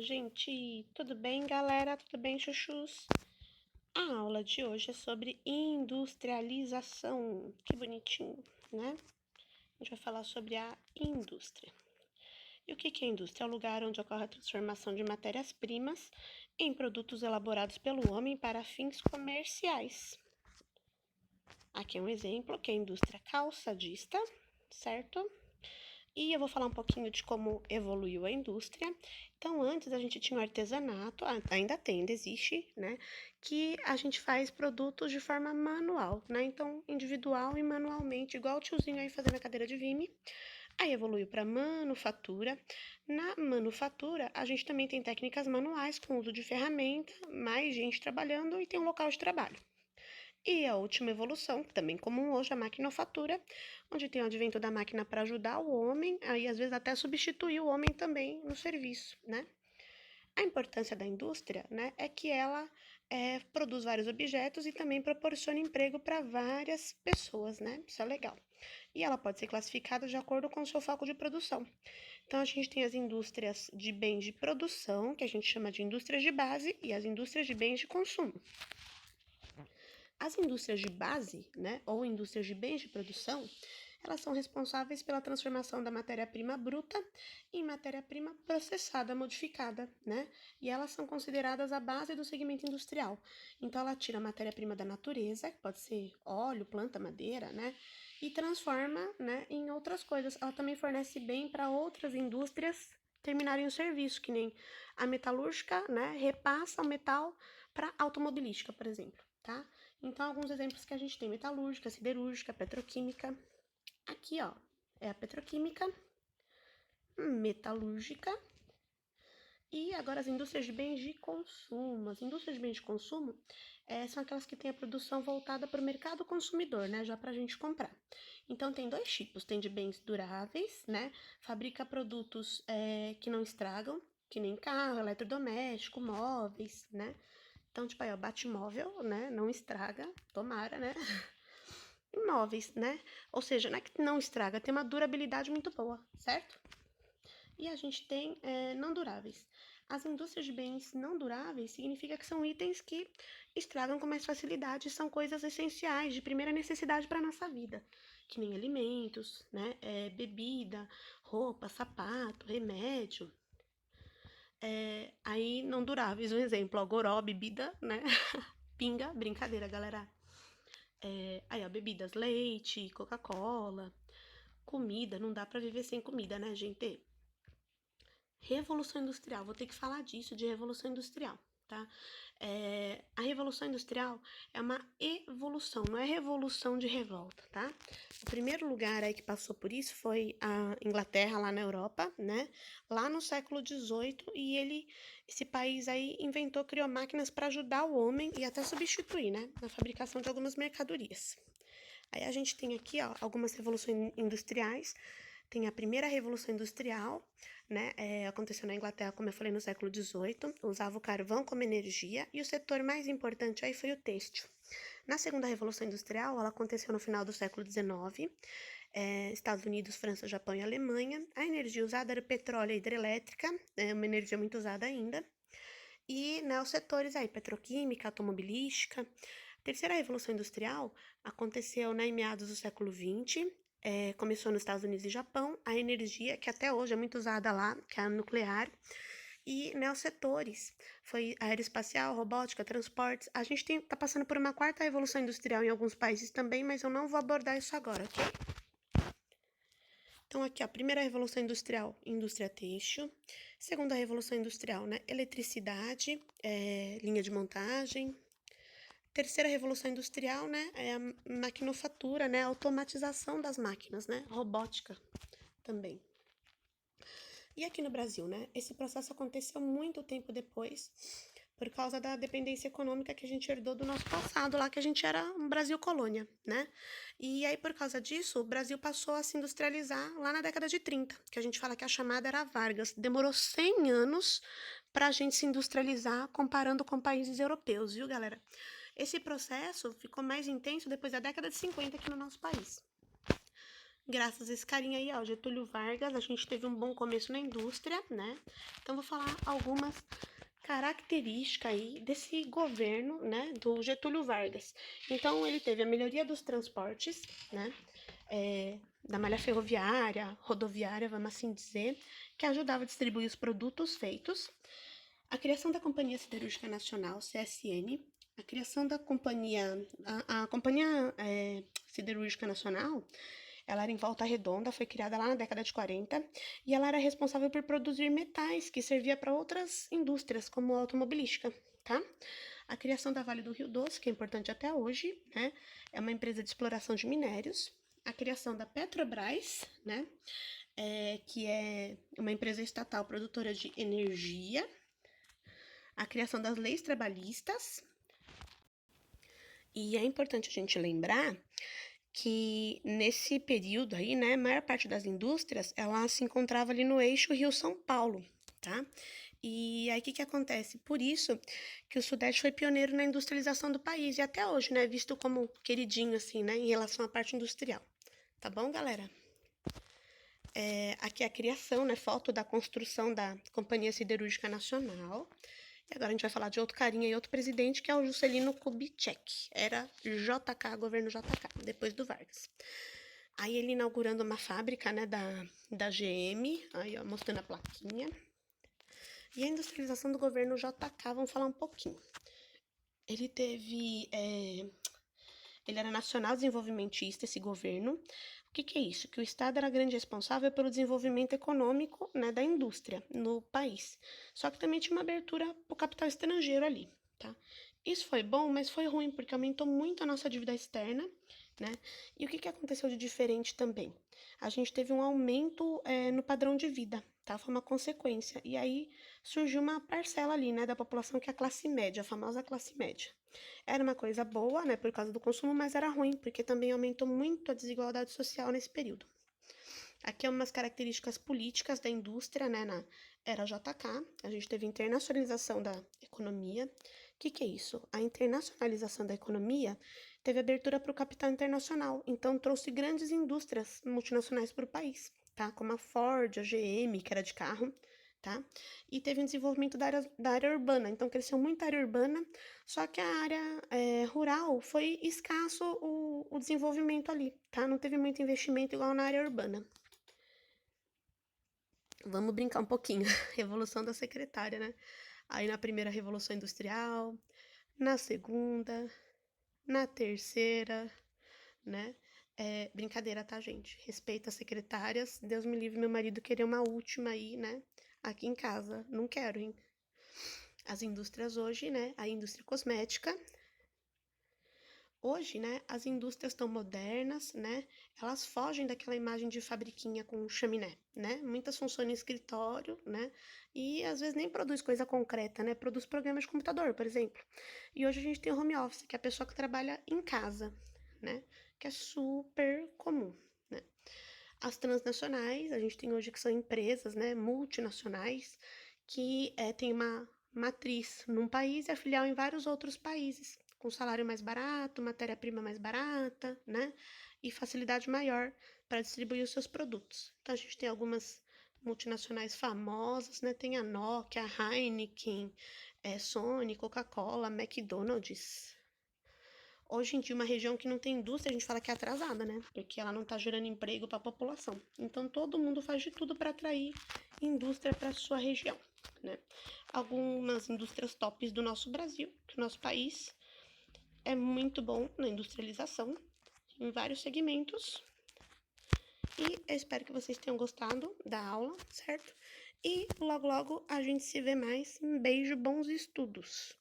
gente! Tudo bem, galera? Tudo bem, chuchus? A aula de hoje é sobre industrialização. Que bonitinho, né? A gente vai falar sobre a indústria. E o que é indústria? É o lugar onde ocorre a transformação de matérias-primas em produtos elaborados pelo homem para fins comerciais. Aqui é um exemplo, que é a indústria calçadista, certo? E eu vou falar um pouquinho de como evoluiu a indústria. Então, antes a gente tinha o artesanato, ainda tem, ainda existe, né? Que a gente faz produtos de forma manual, né? Então, individual e manualmente, igual o tiozinho aí fazendo a cadeira de vime. Aí evoluiu para manufatura. Na manufatura, a gente também tem técnicas manuais com uso de ferramenta, mais gente trabalhando e tem um local de trabalho. E a última evolução, também comum hoje, a maquinofatura, onde tem o advento da máquina para ajudar o homem, aí às vezes até substituir o homem também no serviço, né? A importância da indústria, né, é que ela produz vários objetos e também proporciona emprego para várias pessoas, né? Isso é legal. E ela pode ser classificada de acordo com o seu foco de produção. Então, a gente tem as indústrias de bens de produção, que a gente chama de indústrias de base, e as indústrias de bens de consumo. As indústrias de base, né, ou indústrias de bens de produção, elas são responsáveis pela transformação da matéria-prima bruta em matéria-prima processada, modificada, né? E elas são consideradas a base do segmento industrial. Então, ela tira a matéria-prima da natureza, que pode ser óleo, planta, madeira, né? E transforma, né, em outras coisas. Ela também fornece bem para outras indústrias terminarem o serviço, que nem a metalúrgica, né, repassa o metal para automobilística, por exemplo, tá? Então, alguns exemplos que a gente tem: metalúrgica, siderúrgica, petroquímica. Aqui, ó, é a petroquímica, metalúrgica e agora as indústrias de bens de consumo. As indústrias de bens de consumo são aquelas que têm a produção voltada para o mercado consumidor, né? Já para a gente comprar. Então, tem dois tipos: tem de bens duráveis, né? Fabrica produtos que não estragam, que nem carro, eletrodoméstico, móveis, né? Então, tipo aí, ó, Batmóvel, né? Não estraga, tomara, né? Imóveis, né? Ou seja, não é que não estraga, tem uma durabilidade muito boa, certo? E a gente tem não duráveis. As indústrias de bens não duráveis significa que são itens que estragam com mais facilidade, são coisas essenciais, de primeira necessidade para a nossa vida, que nem alimentos, né? Bebida, roupa, sapato, remédio. Aí não duráveis, um exemplo, ó, goró, bebida, né? Pinga, brincadeira, galera. Aí, ó, bebidas, leite, Coca-Cola, comida, não dá para viver sem comida, né, gente? Revolução Industrial, vou ter que falar disso, de Revolução Industrial, tá? A Revolução Industrial é uma evolução, não é revolução de revolta, tá? O primeiro lugar aí que passou por isso foi a Inglaterra, lá na Europa, né? Lá no século XVIII, e esse país aí inventou, criou máquinas para ajudar o homem e até substituir, né? Na fabricação de algumas mercadorias. Aí a gente tem aqui, ó, algumas revoluções industriais. Tem a primeira revolução industrial, né? Aconteceu na Inglaterra, como eu falei, no século XVIII. Usava o carvão como energia e o setor mais importante aí foi o têxtil. Na segunda revolução industrial, ela aconteceu no final do século XIX. Estados Unidos, França, Japão e Alemanha. A energia usada era petróleo e hidrelétrica, uma energia muito usada ainda. E, né, os setores aí, petroquímica, automobilística. A terceira revolução industrial aconteceu, né, em meados do século XX. Começou nos Estados Unidos e Japão. A energia, que até hoje é muito usada lá, que é a nuclear. E, né, os setores, foi aeroespacial, robótica, transportes. A gente tá passando por uma quarta revolução industrial em alguns países também, mas eu não vou abordar isso agora, ok? Então, aqui, ó, primeira revolução industrial, indústria têxtil. Segunda revolução industrial, né, eletricidade, linha de montagem. Terceira revolução industrial, né, é a maquinofatura, né, a automatização das máquinas, né, robótica também. E aqui no Brasil, né, esse processo aconteceu muito tempo depois, por causa da dependência econômica que a gente herdou do nosso passado, lá que a gente era um Brasil colônia, né? E aí, por causa disso, o Brasil passou a se industrializar lá na década de 30, que a gente fala que a chamada era Vargas. Demorou 100 anos para a gente se industrializar, comparando com países europeus, viu, galera? Esse processo ficou mais intenso depois da década de 50 aqui no nosso país. Graças a esse carinha aí, ó, Getúlio Vargas, a gente teve um bom começo na indústria, né? Então, vou falar algumas características aí desse governo, né, do Getúlio Vargas. Então, ele teve a melhoria dos transportes, né, da malha ferroviária, rodoviária, vamos assim dizer, que ajudava a distribuir os produtos feitos. A criação da Companhia Siderúrgica Nacional, CSN, a criação da a Companhia Siderúrgica Nacional, ela era em Volta Redonda, foi criada lá na década de 40 e ela era responsável por produzir metais que servia para outras indústrias, como a automobilística, tá? A criação da Vale do Rio Doce, que é importante até hoje, né? É uma empresa de exploração de minérios. A criação da Petrobras, né? Que é uma empresa estatal produtora de energia. A criação das leis trabalhistas. E é importante a gente lembrar que nesse período aí, né, a maior parte das indústrias, ela se encontrava ali no eixo Rio-São Paulo, tá? E aí, o que que acontece? Por isso que o Sudeste foi pioneiro na industrialização do país, e até hoje, né, visto como queridinho, assim, né, em relação à parte industrial. Tá bom, galera? Aqui é a criação, né, foto da construção da Companhia Siderúrgica Nacional. E agora a gente vai falar de outro carinha e outro presidente, que é o Juscelino Kubitschek. Era JK, governo JK, depois do Vargas. Aí ele inaugurando uma fábrica, né, da GM, aí ó, mostrando a plaquinha. E a industrialização do governo JK, vamos falar um pouquinho. Ele teve, ele era nacional desenvolvimentista, esse governo. O que que é isso? Que o Estado era grande responsável pelo desenvolvimento econômico, né, da indústria no país. Só que também tinha uma abertura para o capital estrangeiro ali, tá? Isso foi bom, mas foi ruim, porque aumentou muito a nossa dívida externa, né? E o que que aconteceu de diferente também? A gente teve um aumento no padrão de vida, tá? Foi uma consequência. E aí surgiu uma parcela ali, né, da população que é a classe média, a famosa classe média. Era uma coisa boa, né, por causa do consumo, mas era ruim, porque também aumentou muito a desigualdade social nesse período. Aqui é umas características políticas da indústria, né, na era JK. A gente teve internacionalização da economia. O que que é isso? A internacionalização da economia teve abertura para o capital internacional, então trouxe grandes indústrias multinacionais para o país, tá? Como a Ford, a GM, que era de carro, tá? E teve um desenvolvimento da área urbana, então cresceu muito a área urbana, só que a área rural foi escasso o desenvolvimento ali, tá? Não teve muito investimento igual na área urbana. Vamos brincar um pouquinho. Revolução da secretária, né? Aí na primeira Revolução Industrial, na segunda, na terceira, né? Brincadeira, tá, gente? Respeita as secretárias. Deus me livre meu marido querer uma última aí, né? Aqui em casa. Não quero, hein? As indústrias hoje, né? A indústria cosmética. Hoje, né, as indústrias estão modernas, né? Elas fogem daquela imagem de fabriquinha com chaminé, né? Muitas funcionam em escritório, né? E às vezes nem produz coisa concreta, né? Produz programas de computador, por exemplo. E hoje a gente tem o home office, que é a pessoa que trabalha em casa, né? Que é super comum, né? As transnacionais, a gente tem hoje que são empresas, né, multinacionais, que tem uma matriz num país e a filial em vários outros países, com salário mais barato, matéria-prima mais barata, né, e facilidade maior para distribuir os seus produtos. Então a gente tem algumas multinacionais famosas, né, tem a Nokia, a Heineken, Sony, Coca-Cola, McDonald's. Hoje em dia, uma região que não tem indústria, a gente fala que é atrasada, né? Porque ela não está gerando emprego para a população. Então, todo mundo faz de tudo para atrair indústria para sua região, né? Algumas indústrias tops do nosso Brasil, que o nosso país é muito bom na industrialização, em vários segmentos. E eu espero que vocês tenham gostado da aula, certo? E logo, logo a gente se vê mais. Um beijo, bons estudos!